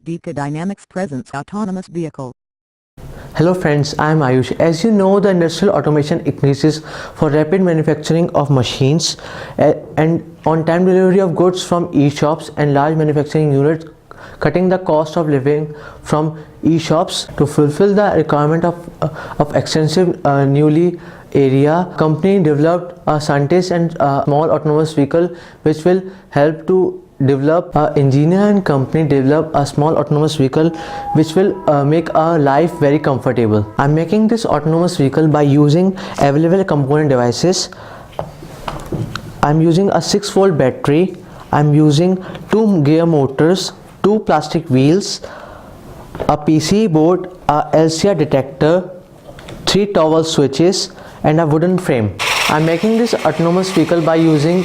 DKDYNAMICS presents autonomous vehicle. Hello friends, I am Ayush. As you know, the industrial automation increases for rapid manufacturing of machines and on-time delivery of goods from e-shops and large manufacturing units, cutting the cost of living from e-shops to fulfill the requirement of extensive newly area. Company developed a scientist and a small autonomous vehicle which will help to develop engineer and company develop a small autonomous vehicle which will make our life very comfortable. I'm making this autonomous vehicle by using available component devices. I'm using a 6-volt battery. I'm using 2 gear motors, 2 plastic wheels, a PC board, a LCR detector, 3 toggle switches and a wooden frame. I'm making this autonomous vehicle by using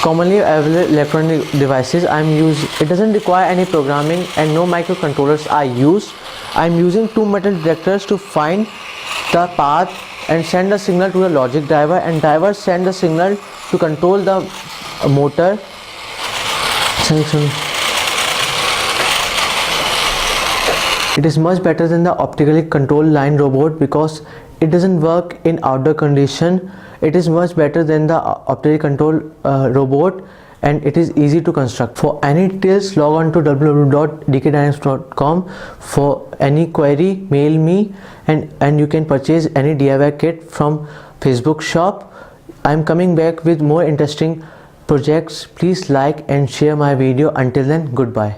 commonly available electronic devices. It doesn't require any programming and no microcontrollers are used. I'm using 2 metal detectors to find the path and send a signal to the logic driver, and driver send the signal to control the motor. It is much better than the optically controlled line robot because it doesn't work in outdoor condition. It is much better than the optically controlled robot, and it is easy to construct. For any details, log on to www.dkdynamics.com. For any query, mail me, and you can purchase any DIY kit from Facebook shop. I am coming back with more interesting projects. Please like and share my video. Until then, goodbye.